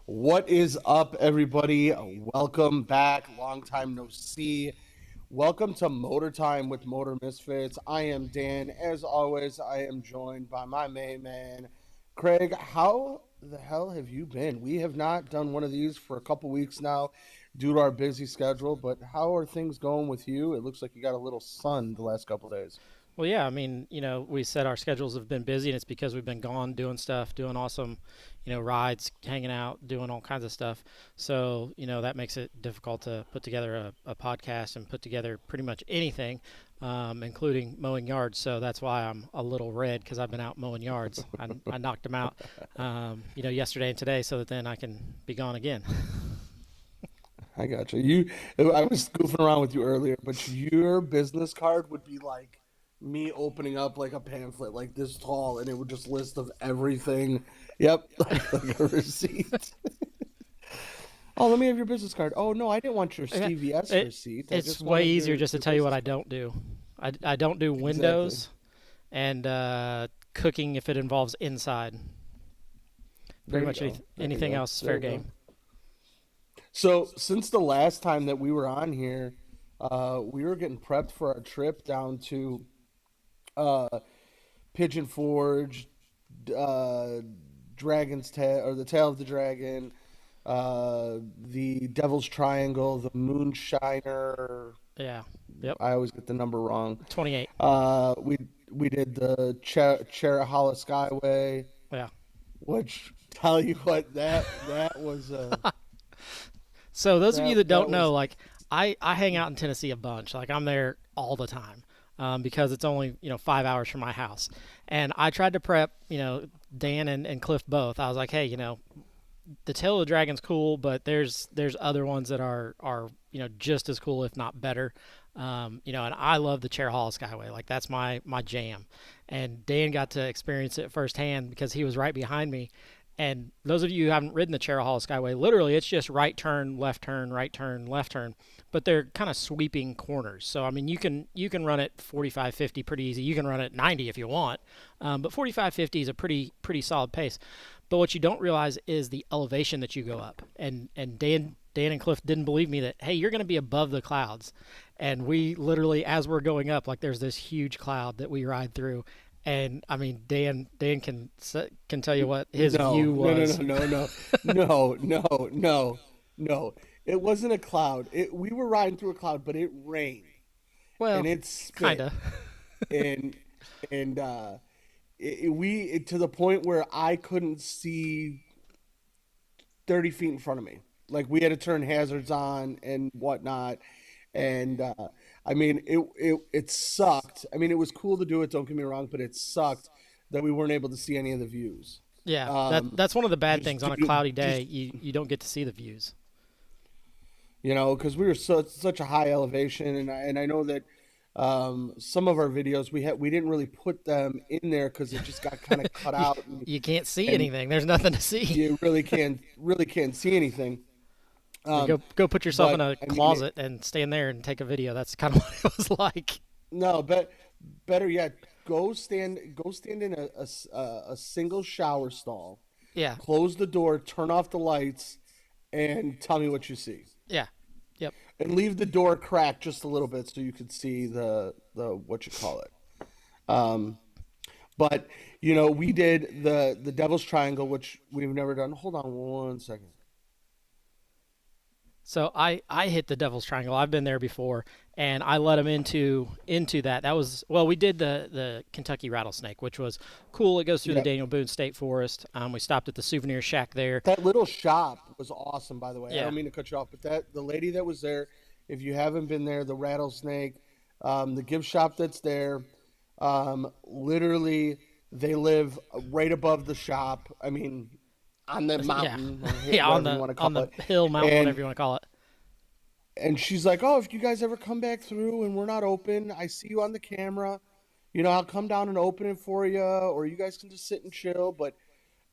What is up, everybody? Welcome back. Long time no see. Welcome to Motor Time with Motor Misfits. I am Dan. As always, I am joined by my main man, Craig. How the hell have you been? We have not done one of these for a couple weeks now due to our busy schedule, but how are things going with you? It looks like you got a little sun the last couple days. Well, yeah, I mean, we said our schedules have been busy, and it's because we've been gone doing stuff, doing awesome, rides, hanging out, doing all kinds of stuff. So, that makes it difficult to put together a podcast and put together pretty much anything, including mowing yards. So that's why I'm a little red because I've been out mowing yards. I knocked them out, yesterday and today so that then I can be gone again. I got you. I was goofing around with you earlier, but your business card would be like me opening up like a pamphlet like this tall, and it would just list of everything. Yep, like a receipt. Oh, let me have your business card. Oh no, I didn't want your Okay. Stevie S It, receipt. I it's just way wanted easier just to your tell you what business I card. don't do. I don't do Exactly. windows and cooking if it involves inside. There Pretty you much go. There you anything go. else is There fair you go. game. So since the last time that we were on here, we were getting prepped for our trip down to uh, Pigeon Forge, uh, Dragon's Tail, or the Tail of the Dragon, the Devil's Triangle, the Moonshiner. Yeah. Yep. I always get the number wrong. 28. Uh, we we did the Cherahalla Skyway, Yeah. which tell you what that was So those of you that that that don't was know, like I hang out in Tennessee a bunch. Like I'm there all the time because it's only 5 hours from my house. And I tried to prep Dan and Cliff both. I was like, hey, the Tail of the Dragon's cool, but there's other ones that are just as cool if not better. And I love the Chair Hall Skyway. Like that's my jam. And Dan got to experience it firsthand because he was right behind me. And those of you who haven't ridden the Chair Hall Skyway, literally it's just right turn, left turn, right turn, left turn, but they're kind of sweeping corners. So I mean you can run it 45, 50 pretty easy. You can run it 90 if you want, but 45, 50 is a pretty solid pace. But what you don't realize is the elevation that you go up. And Dan and Cliff didn't believe me that hey you're going to be above the clouds, and we literally as we're going up like there's this huge cloud that we ride through, and I mean Dan can tell you what his no, view no, no, no, was. no, no, no, no, no, no. It wasn't a cloud. We were riding through a cloud, but it rained and Well, it kind spit of. and and to the point where I couldn't see 30 feet in front of me. Like we had to turn hazards on and whatnot. And I mean, it sucked. I mean, it was cool to do it. Don't get me wrong, but it sucked that we weren't able to see any of the views. Yeah, Um, that's one of the bad just things on a due, cloudy day. just You don't get to see the views. because we were such a high elevation, and I know that some of our videos we didn't really put them in there because it just got kind of cut you, out, you can't see and anything. There's nothing to see. you really can't see anything. I mean, Um, go put yourself in but a I mean, closet and stand there and take a video. That's kind of what it was like. no, but better yet, go stand in a single shower stall, Yeah, close the door, turn off the lights, and tell me what you see. yeah, yep. And leave the door cracked just a little bit so you could see the what you call it. Um, but we did the Devil's Triangle, which we've never done. Hold on one second. So I hit the Devil's Triangle. I've been there before, and I let him into that. That was well, we did the Kentucky Rattlesnake, which was cool. It goes through the Yeah, Daniel Boone State Forest. We stopped at the souvenir shack there. that little shop was awesome, by the way. I Yeah, don't mean to cut you off, but the lady that was there, if you haven't been there, the Rattlesnake, the gift shop that's there, literally they live right above the shop. I mean, on the yeah, mountain or yeah. On whatever you the want to on call the it. hill, mountain, And whatever you want to call it. and she's like, "Oh, if you guys ever come back through and we're not open, I see you on the camera. I'll come down and open it for you, or you guys can just sit and chill. But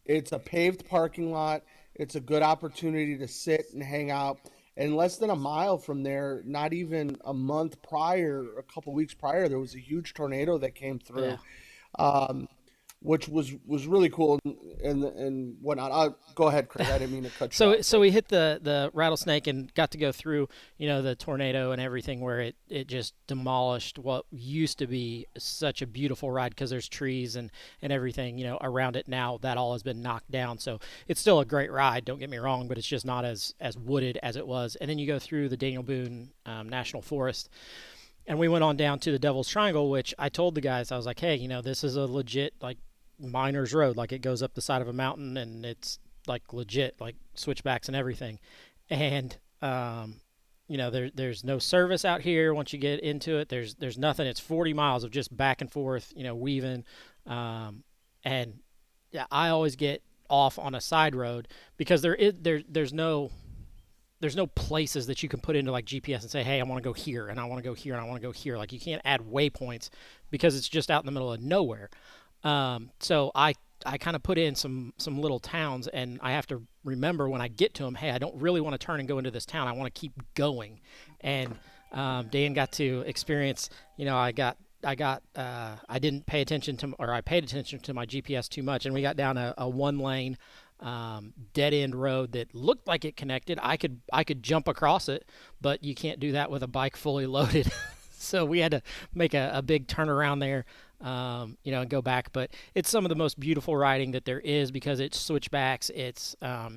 it's a paved parking lot. It's a good opportunity to sit and hang out. And less than a mile from there, not even a month prior, a couple weeks prior, there was a huge tornado that came Yeah. through, um, which was really cool and whatnot. Go ahead, Craig. I didn't mean to cut you So off, so but we hit the rattlesnake and got to go through, the tornado and everything, where it just demolished what used to be such a beautiful ride, because there's trees and everything, around it now. That all has been knocked down. So it's still a great ride, don't get me wrong, but it's just not as wooded as it was. And then you go through the Daniel Boone National Forest, and we went on down to the Devil's Triangle, which I told the guys, I was like, hey, this is a legit, like, miner's road. Like, it goes up the side of a mountain, and it's like legit, like switchbacks and everything. And there's no service out here. Once you get into it, there's nothing. It's 40 miles of just back and forth, weaving. Um, and yeah, I always get off on a side road, because there's no places that you can put into like GPS and say, hey, I want to go here and I want to go here and I want to go here. Like, you can't add waypoints, because it's just out in the middle of nowhere. So I kind of put in some little towns, and I have to remember when I get to them, hey, I don't really want to turn and go into this town. I want to keep going. And Dan got to experience. I didn't pay attention to, or I paid attention to my GPS too much, and we got down a one lane dead end road that looked like it connected. I could jump across it, but you can't do that with a bike fully loaded. So we had to make a big turnaround there, and go back. But it's some of the most beautiful riding that there is, because it's switchbacks. It's,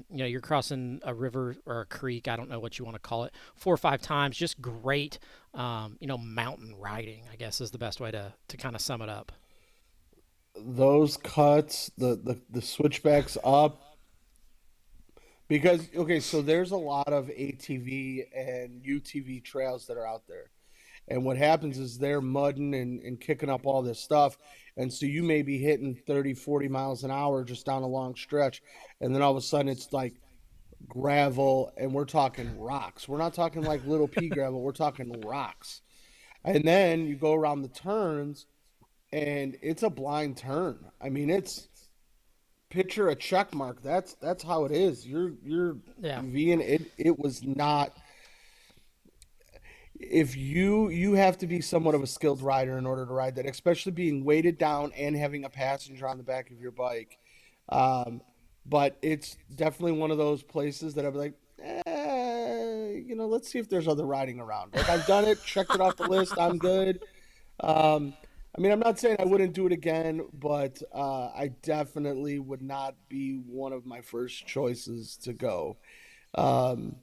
you're crossing a river or a creek. I don't know what you want to call it, 4 or 5 times. Just great, mountain riding, I guess, is the best way to kind of sum it up. those cuts, the switchbacks up, because okay, so there's a lot of ATV and UTV trails that are out there. And what happens is they're mudding and kicking up all this stuff. And so you may be hitting 30, 40 miles an hour just down a long stretch. And then all of a sudden it's like gravel, and we're talking rocks. We're not talking like little pea gravel, we're talking rocks. And then you go around the turns, and it's a blind turn. I mean, it's picture a check mark. That's how it is. You're Yeah. Ving it. It was not. If you have to be somewhat of a skilled rider in order to ride that, especially being weighted down and having a passenger on the back of your bike. Um, but it's definitely one of those places that I'd be like, let's see if there's other riding around. Like, I've done it, checked it off the list, I'm good. Um, I mean, I'm not saying I wouldn't do it again, but I definitely would not be one of my first choices to go. Um,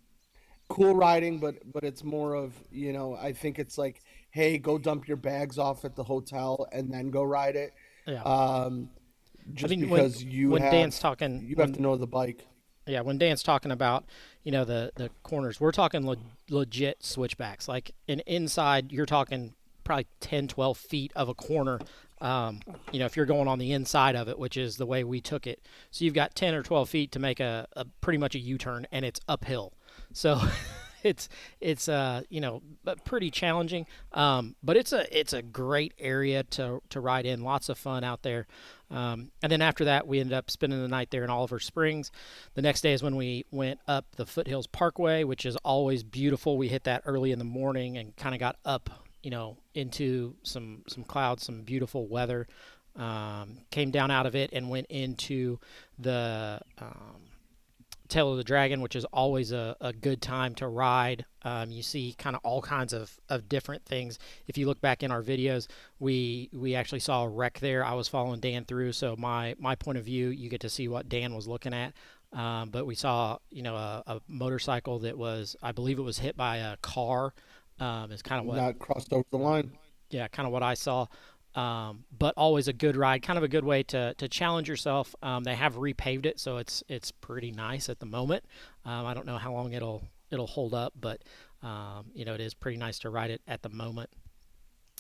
cool riding, but it's more of, I think it's like, hey, go dump your bags off at the hotel and then go ride it. Yeah. Um, I just mean, when because you when Dan's have talking you have when to know the bike. yeah, when Dan's talking about, the corners, we're talking legit switchbacks. Like, an inside, you're talking probably 10, 12 feet of a corner. If you're going on the inside of it, which is the way we took it. So you've got 10 or 12 feet to make a pretty much a U-turn, and it's uphill. So it's pretty challenging. But it's a great area to ride in. Lots of fun out there. And then after that, we ended up spending the night there in Oliver Springs. The next day is when we went up the Foothills Parkway, which is always beautiful. We hit that early in the morning and kind of got up, into some clouds, some beautiful weather. Came down out of it and went into the Tail of the Dragon, which is always a good time to ride. You see kind of all kinds of different things. If you look back in our videos, we actually saw a wreck there. I was following Dan through, so my point of view, you get to see what Dan was looking at. But we saw, a motorcycle that was, I believe it was hit by a car. Is kind of what, Not crossed over the line. yeah, kind of what I saw. But always a good ride, kind of a good way to challenge yourself. They have repaved it, so it's pretty nice at the moment. I don't know how long it'll hold up, but it is pretty nice to ride it at the moment.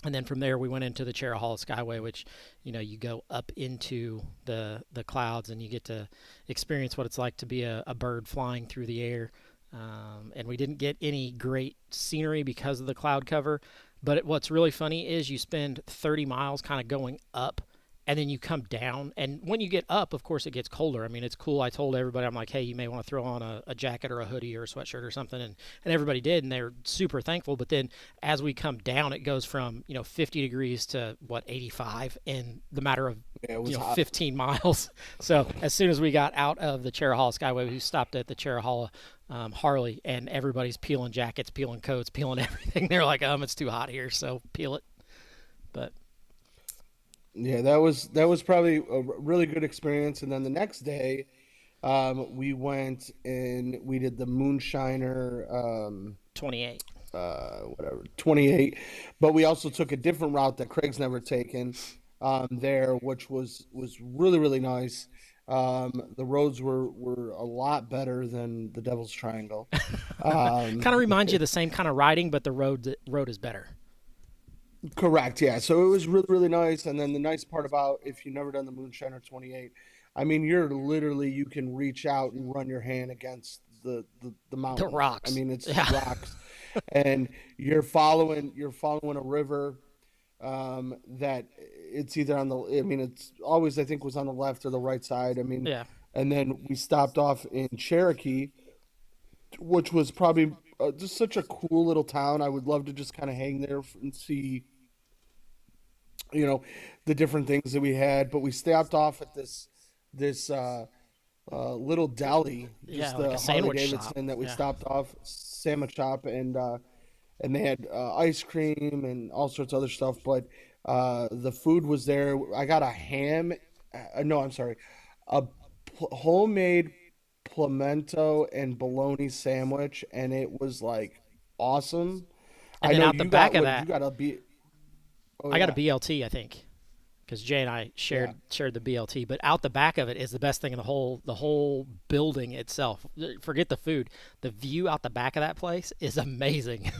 And then from there, we went into the Cherahalla Skyway, which, you go up into the clouds, and you get to experience what it's like to be a bird flying through the air. And we didn't get any great scenery because of the cloud cover. But what's really funny is you spend 30 miles kind of going up, and then you come down. And when you get up, of course, it gets colder. I mean, it's cool. I told everybody, I'm like, hey, you may want to throw on a jacket or a hoodie or a sweatshirt or something. And everybody did, and they're super thankful. But then as we come down, it goes from, 50 degrees to what, 85 in the matter of, Yeah, it was hot. 15 miles. So as soon as we got out of the Cherahalla Skyway, we stopped at the Cherahalla Harley, and everybody's peeling jackets, peeling coats, peeling everything. They're like, it's too hot here, so peel it. But Yeah, that was probably a really good experience. And then the next day, we went and we did the Moonshiner, 28. whatever 28, but we also took a different route that Craig's never taken there, which was really really nice. The roads were a lot better than the Devil's Triangle. Um, Kind of reminds you of the same kind of riding, but the road is better. Correct, yeah. So it was really, really nice. And then the nice part about if you've never done the Moonshiner 28, I mean, you can reach out and run your hand against the The mountain. I rocks. mean, it's Yeah. rocks, and you're following a river that it's either on the. I mean, it's always I think was on the left or the right side. I mean, Yeah. and then we stopped off in Cherokee, which was probably just such a cool little town. I would love to just kind of hang there and see you know the different things that we had, but we stopped off at this little deli, Yeah, just like a the Harley sandwich shop. Davidson that we Yeah. stopped off sandwich shop, and they had ice cream and all sorts of other stuff, but the food was there. I got a ham, no, I'm sorry, a homemade pimento and bologna sandwich, and it was like awesome. And I then know out the you got back of what you that, got a be. Oh I got a yeah, BLT, I think, because Jay and I yeah. shared the BLT. But out the back of it is the best thing in the whole building itself. Forget the food. The view out the back of that place is amazing.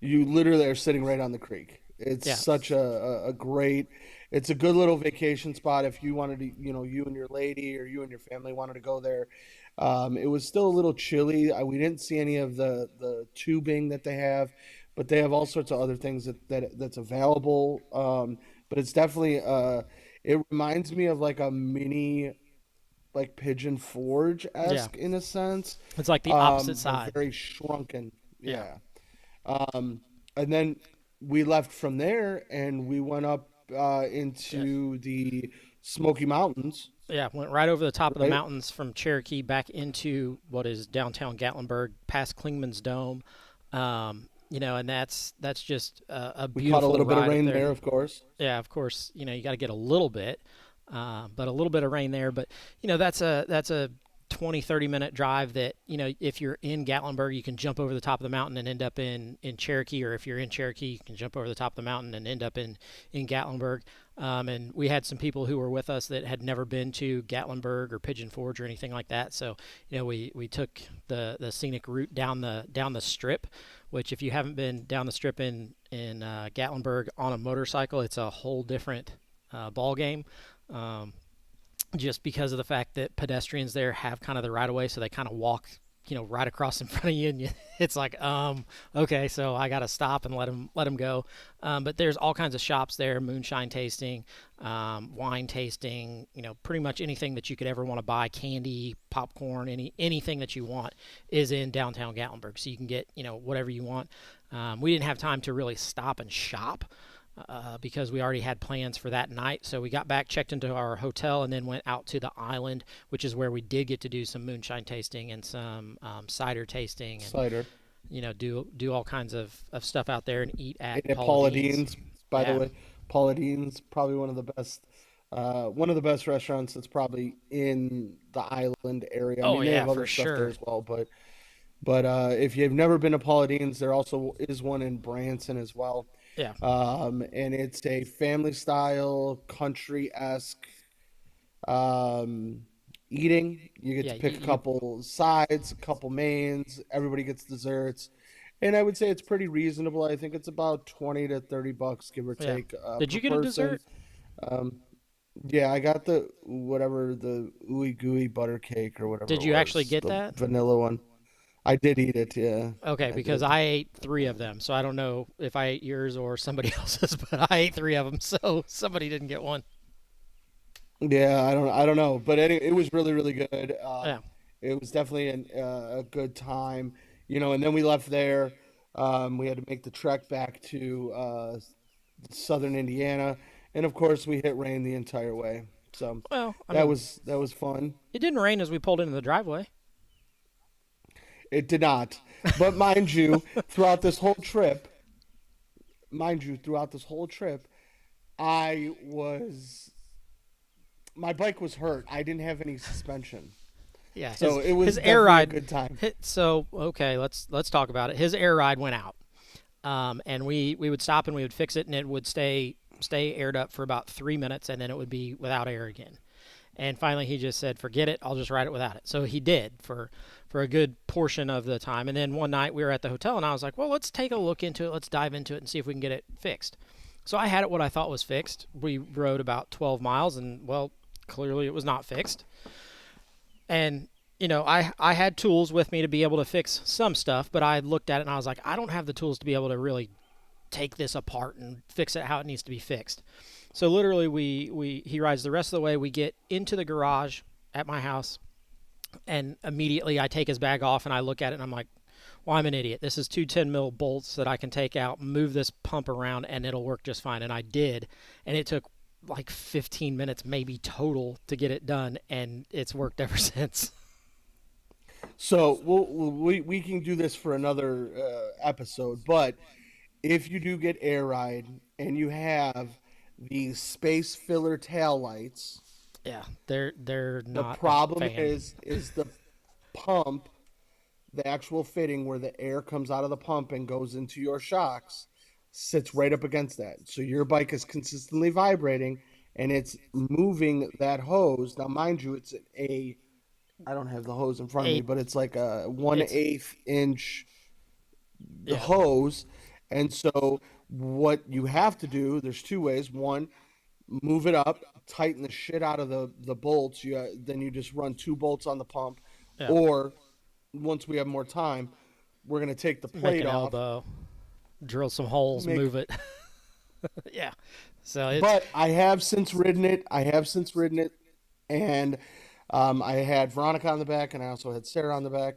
You literally are sitting right on the creek. It's Yeah. such a great, it's a good little vacation spot if you wanted to, you and your lady or you and your family wanted to go there. It was still a little chilly. We didn't see any of the tubing that they have, but they have all sorts of other things that's available. But it's definitely, it reminds me of like a mini, like Pigeon Forge Yeah. esque in a sense, It's like the opposite but side. very shrunken. Yeah. Yeah. Um, and then we left from there and we went up Yeah. into the Smoky Mountains, Yeah, went right over the top of the right? mountains from Cherokee back into what is downtown Gatlinburg, past Klingman's Dome. And that's just a We caught a beautiful little bit of ride up rain there. there, of course. Yeah, of course, you got to get a little bit, but a little bit of rain there. But that's a 20-30 minute drive that if you're in Gatlinburg, you can jump over the top of the mountain and end up in Cherokee, or if you're in Cherokee, you can jump over the top of the mountain and end up in Gatlinburg. And we had some people who were with us that had never been to Gatlinburg or Pigeon Forge or anything like that. So we took the scenic route down the strip, which if you haven't been down the strip in Gatlinburg on a motorcycle, it's a whole different ball game. Um, just because of the fact that pedestrians there have kind of the right of way, so they kind of walk, right across in front of you, and it's like, okay, so I got to stop and let them go. But there's all kinds of shops there, moonshine tasting, wine tasting, pretty much anything that you could ever want to buy, candy, popcorn, anything that you want is in downtown Gatlinburg. So you can get, whatever you want. We didn't have time to really stop and shop because we already had plans for that night. So we got back, checked into our hotel, and then went out to the island, which is where we did get to do some moonshine tasting and some cider tasting, and Cider. do all kinds of stuff out there and eat at And at Paula Paula Dean's. Deen's, by the Yeah. way. Paula Deen's, probably one of the best restaurants that's probably in the island area. I Oh mean, they yeah, have for other stuff there sure. as well, but if you've never been to Paula Deen's, there also is one in Branson as well. Yeah. And it's a family style, country esque um, eating. You get Yeah. to You, pick a you couple sides, a couple mains. Everybody gets desserts, and I would say it's pretty reasonable. I think it's about 20 to 30 bucks, give or yeah. take, Did per you get a person. dessert? Um, yeah, I got the ooey gooey butter cake or whatever Did it you actually was, get the that? vanilla one. I did eat it. Yeah, Okay, I because did. I ate three of them, so I don't know if I ate yours or somebody else's, but I ate three of them, so somebody didn't get one. Yeah, I don't know, but it was really really good. Yeah. It was definitely a good time, and then we left there. We had to make the trek back to southern Indiana, and of course we hit rain the entire way. So Well, I that mean, was that was fun. it didn't rain as we pulled into the driveway. It did not, but throughout this whole trip, mind you, throughout this whole trip, I was my bike was hurt. I didn't have any suspension. Yeah, So it his was air definitely a ride. good time. So okay, let's talk about it. His air ride went out, and we would stop and we would fix it, and it would stay aired up for about 3 minutes, and then it would be without air again. And finally, he just said, "Forget it. I'll just ride it without it." So he did for a good portion of the time. And then one night we were at the hotel, and I was like, "Well, let's take a look into it. Let's dive into it and see if we can get it fixed." So I had it what I thought was fixed. We rode about 12 miles, and well, clearly it was not fixed. And I had tools with me to be able to fix some stuff, but I looked at it and I was like, I don't have the tools to be able to really take this apart and fix it how it needs to be fixed. So literally, we he rides the rest of the way. We get into the garage at my house, and immediately I take his bag off and I look at it and I'm like, well, I'm an idiot. This is two 10 mil bolts that I can take out, move this pump around, and it'll work just fine. And I did, and it took like 15 minutes maybe total to get it done, and it's worked ever since. So we can do this for another episode, but if you do get air ride and you have these space filler tail lights, Yeah, they're the not a problem fan. is the pump, the actual fitting where the air comes out of the pump and goes into your shocks, sits right up against that. So your bike is consistently vibrating and it's moving that hose. Now, mind you, it's a I don't have the hose in front of me, Eight. but it's like a one It's eighth inch yeah. hose. And so what you have to do, there's two ways. One, move it up, tighten the shit out of the bolts. Then you just run two bolts on the pump, Yeah. or once we have more time, we're gonna take the Make plate an off. elbow, drill some holes, Make, move it. Yeah. So it's but I have since ridden it. I have since ridden it, and I had Veronica on the back, and I also had Sarah on the back.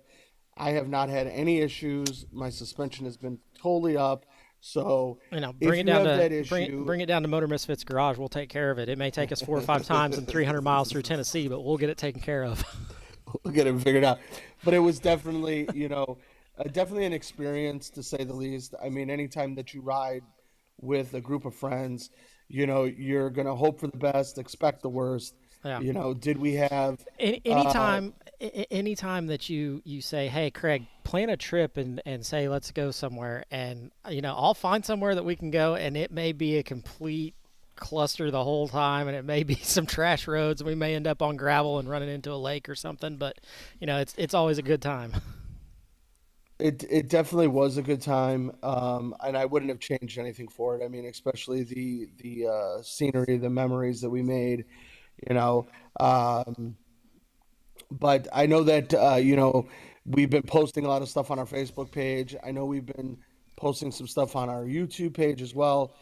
I have not had any issues. My suspension has been totally up. So bring if it you down have to that issue, bring it down to Motor Misfits garage. We'll take care of it. It may take us 4 or 5 times and 300 miles through Tennessee, but we'll get it taken care of. we'll get it figured out. But it was definitely, definitely an experience to say the least. I mean, anytime that you ride with a group of friends, you're gonna hope for the best, expect the worst. Yeah. Did we have? Uh, Anytime that you say, "Hey, Craig, plan a trip and say let's go somewhere," and I'll find somewhere that we can go, and it may be a complete cluster the whole time, and it may be some trash roads, and we may end up on gravel and running into a lake or something. But it's always a good time. it definitely was a good time, and I wouldn't have changed anything for it. I mean, especially the scenery, the memories that we made. You know, um, but I know that we've been posting a lot of stuff on our Facebook page. I know we've been posting some stuff on our YouTube page as well.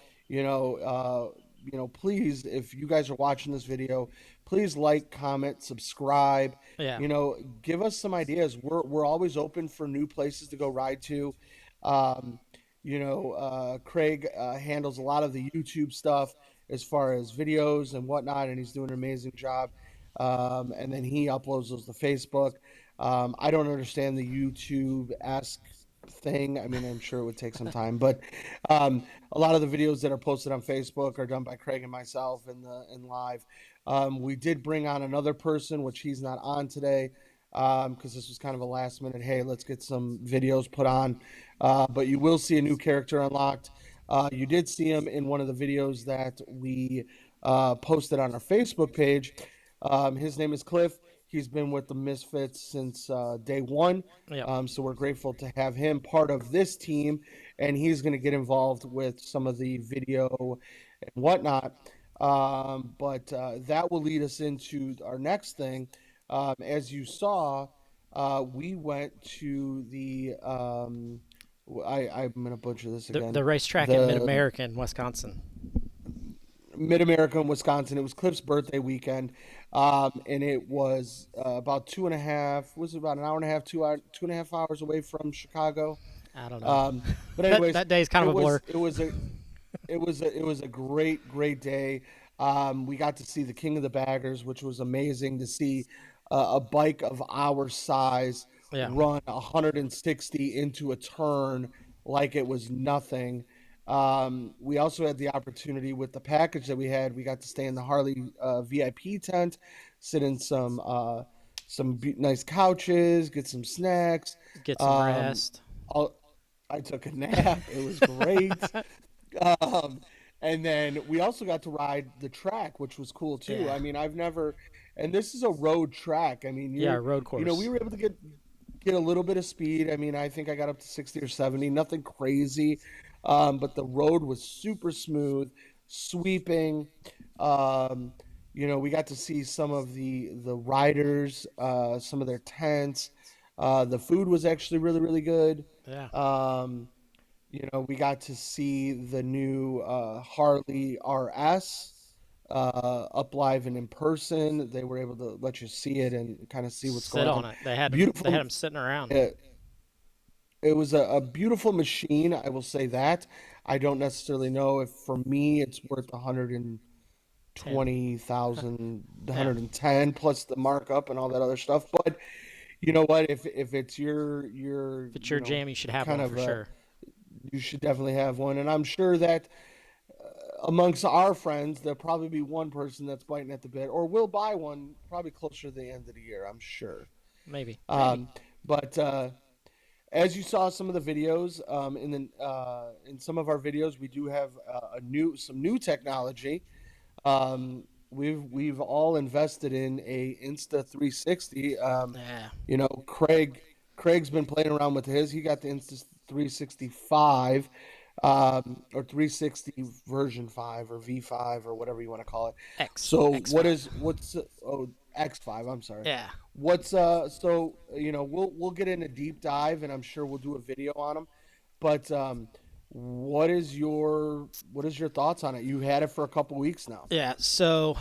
Please, if you guys are watching this video, please like, comment, subscribe. Yeah. Give us some ideas. We're always open for new places to go ride to. Um, Craig handles a lot of the YouTube stuff as far as videos and whatnot, and he's doing an amazing job. And then he uploads those to Facebook. I don't understand the YouTube ask thing. I mean, I'm sure it would take some time, but a lot of the videos that are posted on Facebook are done by Craig and myself in live. We did bring on another person, which he's not on today, because this was kind of a last minute. Hey, let's get some videos put on. But you will see a new character unlocked. You did see him in one of the videos that we posted on our Facebook page. His name is Cliff. He's been with the Misfits since day one. Yep. So we're grateful to have him part of this team, and he's going to get involved with some of the video and whatnot. But that will lead us into our next thing. As you saw, We went to I'm gonna butcher this again. The racetrack at Mid The America in Wisconsin. Mid America in Wisconsin. It was Cliff's birthday weekend, and it was about two and a half. Was it about an hour and a half, 2.5 hours away from Chicago? I don't know. Um, but That anyways, that day's kind of a blur. it was a great day. We got to see the King of the Baggers, which was amazing to see a bike of our size Yeah, run 160 into a turn like it was nothing. We also had the opportunity with the package that we had. We got to stay in the Harley VIP tent, sit in nice couches, get some snacks. get some Um, rest. I'll, I took a nap. It was great. Um, and then we also got to ride the track, which was cool too. Yeah, I mean, and this is a road track. I mean, yeah, road we course. were able to get a little bit of speed. I mean, I think I got up to 60 or 70, nothing crazy. But the road was super smooth, sweeping. Um, we got to see some of the riders, some of their tents. The food was actually really, really good. Yeah, Um, we got to see the new Harley RS up live and in person. They were able to let you see it and kind of see what's sit going on on. it. They had Beautiful. him sitting around. It, it was a beautiful machine. I will say that. I don't necessarily know if for me it's worth 10. 120,000, Yeah, 110 plus the markup and all that other stuff. But you know what? If it's your if it's your jam, you should have kind one of for sure. you should definitely have one. And I'm sure that amongst our friends, there'll probably be one person that's biting at the bit or will buy one probably closer to the end of the year, I'm sure. Maybe. But as you saw some of the videos, in some of our videos, we do have some new technology. We've all invested in a Insta 360. Yeah. Craig's been playing around with his. He got the Insta 365, or 360 version 5 or V5 or whatever you want to call it. So X5. X5, I'm sorry. Yeah. We'll get in a deep dive and I'm sure we'll do a video on them. But what is your thoughts on it? You had it for a couple weeks now. Yeah, so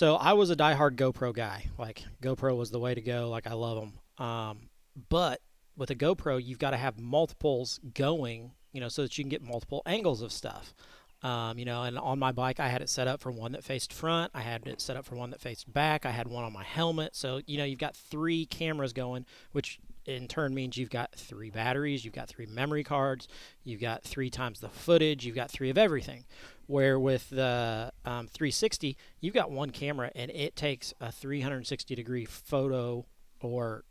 I was a diehard GoPro guy. Like GoPro was the way to go. Like I love them. But with a GoPro, you've got to have multiples going, so that you can get multiple angles of stuff. And on my bike, I had it set up for one that faced front. I had it set up for one that faced back. I had one on my helmet. So, you've got three cameras going, which in turn means you've got three batteries, you've got three memory cards, you've got three times the footage, you've got three of everything. Where with the 360, you've got one camera and it takes a 360-degree photo or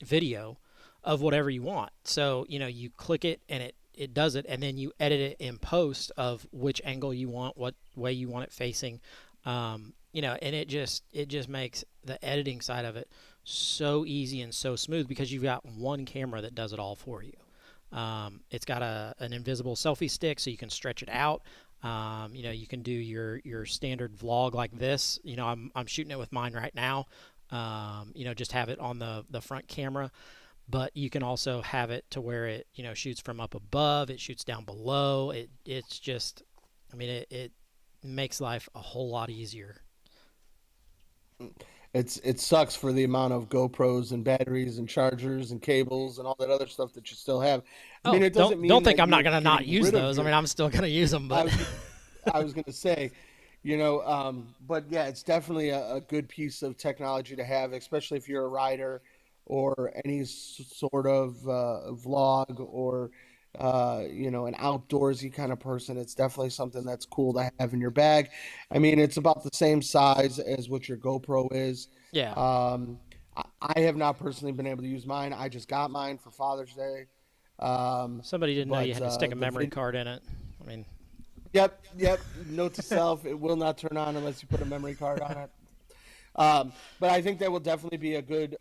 video of whatever you want. So, you click it and it does it, and then you edit it in post of which angle you want, what way you want it facing, and it just makes the editing side of it so easy and so smooth because you've got one camera that does it all for you. It's got an invisible selfie stick, so you can stretch it out. You can do your standard vlog like this. I'm shooting it with mine right now. Just have it on the front camera. But you can also have it to where it shoots from up above, it shoots down below. It's just, it makes life a whole lot easier. It sucks for the amount of GoPros and batteries and chargers and cables and all that other stuff that you still have. I mean, Oh, it doesn't don't mean think that I'm not you're gonna not getting use rid of those. your. I'm still gonna use them, I but was I was gonna say, but yeah, it's definitely a good piece of technology to have, especially if you're a rider or any sort of vlog or an outdoorsy kind of person. It's definitely something that's cool to have in your bag. I mean, it's about the same size as what your GoPro is. yeah, Um, I have not personally been able to use mine. I just got mine for Father's Day. Um, somebody didn't know you but had to stick a the memory vid card in it. I mean, Yep. Note to self: it will not turn on unless you put a memory card on it. But I think that will definitely be a good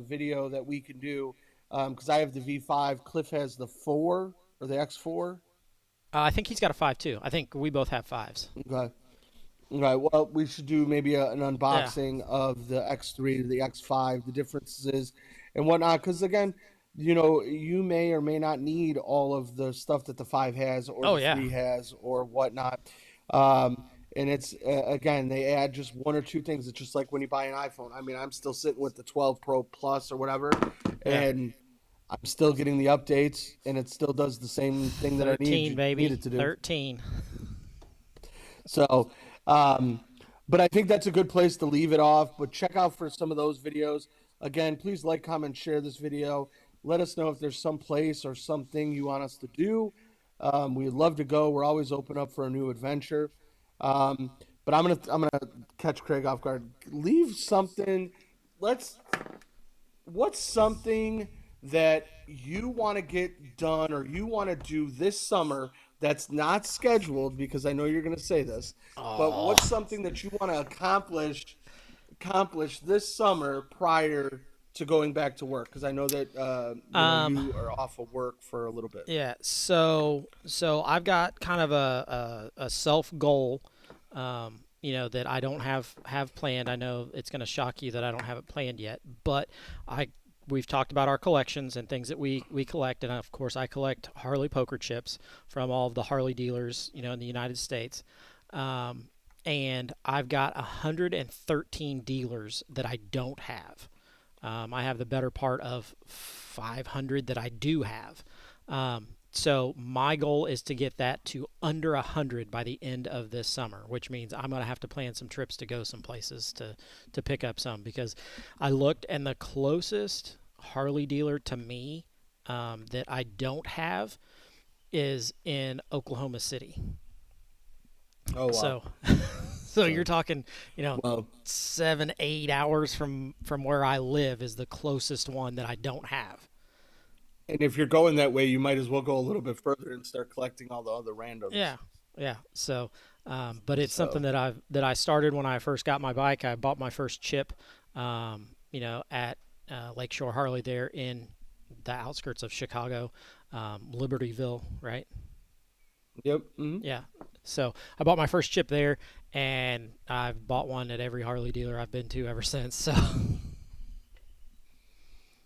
video that we can do because I have the V5. Cliff has the 4 or the X4. I think he's got a 5 too. I think we both have fives. Okay. Okay. Well, we should do maybe an Yeah, unboxing of the X3 to the X5. The differences and whatnot. Because again, you may or may not need all of the stuff that the five has or Oh the yeah. three has or whatnot. Um, and it's again, they add just one or two things. It's just like when you buy an iPhone. I mean, I'm still sitting with the 12 Pro Plus or whatever, Yeah. and I'm still getting the updates, and it still does the same thing that I 13 need baby. it to do. 13. So, um, but I think that's a good place to leave it off. But check out for some of those videos. Again, please like, comment, share this video. Let us know if there's some place or something you want us to do. We'd love to go. We're always open up for a new adventure. Um, but I'm gonna catch Craig off guard. Leave something. Let's what's something that you want to get done or you want to do this summer that's not scheduled, because I know you're going to say this, but Oh. what's something that you want to accomplish this summer prior to going back to work? Because I know that Um. you are off of work for a little bit. Yeah. So I've got kind of a self goal. That I don't have planned. I know it's going to shock you that I don't have it planned yet, but I we've talked about our collections and things that we collect, and of course I collect Harley poker chips from all of the Harley dealers, in the United States. Um, and I've got 113 dealers that I don't have. I have the better part of 500 that I do have. So my goal is to get that to under 100 by the end of this summer, which means I'm going to have to plan some trips to go some places to pick up some, because I looked and the closest Harley dealer to me that I don't have is in Oklahoma City. Oh wow. So so So you're talking, well, 7-8 hours from where I live is the closest one that I don't have. and if you're going that way, you might as well go a little bit further and start collecting all the other randoms. Yeah, yeah. So, but it's something So that I started when I first got my bike. I bought my first chip, at Lakeshore Harley there in the outskirts of Chicago, Libertyville, right? yep. Mhm. Yeah. So I bought my first chip there, and I've bought one at every Harley dealer I've been to ever since. So,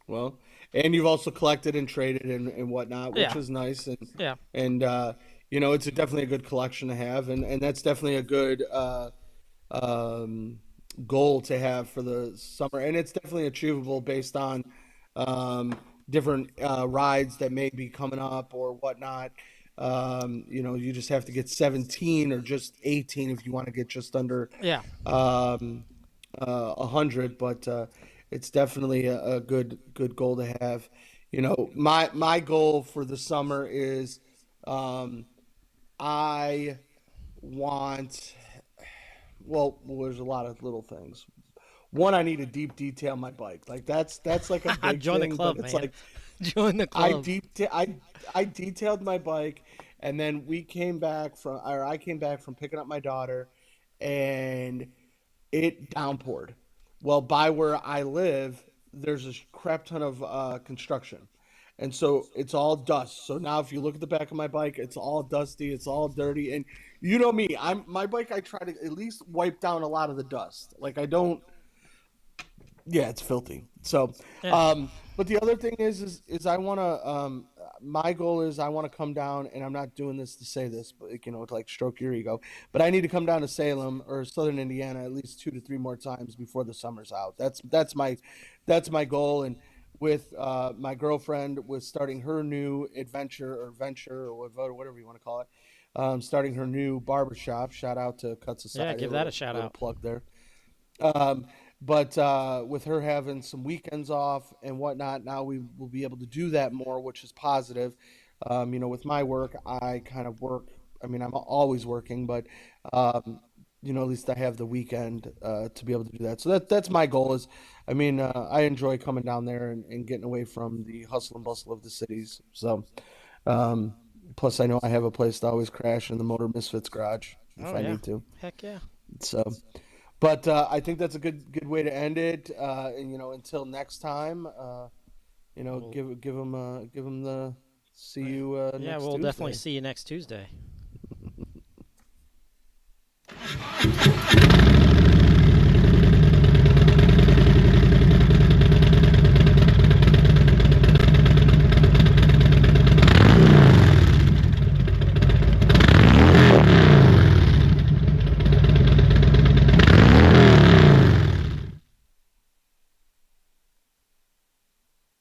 Well, and you've also collected and traded and whatnot, which yeah, is nice, yeah, and it's definitely a good collection to have, and that's definitely a good um, goal to have for the summer, and it's definitely achievable based on um, different rides that may be coming up or whatnot. You just have to get 17 or just 18 if you want to get just under yeah. um, 100, but it's definitely a good goal to have. My goal for the summer is um, I want there's a lot of little things. One, I need to deep detail my bike. Like that's like a big Join the thing, but club, it's man. like Join the I club. deep I detailed my bike, and then I came back from picking up my daughter, and it downpoured. Well, by where I live, there's a crap ton of construction. And so it's all dust. So now if you look at the back of my bike, it's all dusty, it's all dirty. And you know me, my bike I try to at least wipe down a lot of the dust. Like I don't yeah, it's filthy. So, Yeah. but the other thing is I want to. My goal is I want to come down, and I'm not doing this to say this, but to like stroke your ego. But I need to come down to Salem or Southern Indiana at least 2 to 3 more times before the summer's out. That's my goal. And with my girlfriend with starting her new adventure or venture or whatever you want to call it, starting her new barbershop. Shout out to Cut Yeah, Society, a give that a little shout little out. plug there. Um, but with her having some weekends off and whatnot, now we will be able to do that more, which is positive. With my work, I kind of work. I mean, I'm always working, but at least I have the weekend to be able to do that. So that's my goal. I mean, I enjoy coming down there and getting away from the hustle and bustle of the cities. So, um, plus, I know I have a place to always crash in the Motor Misfits garage if Oh I yeah. need to. Heck yeah. So. But I think that's a good way to end it. And until next time, Well, give them the see yeah. you Yeah, next we'll definitely Tuesday. see you next Tuesday.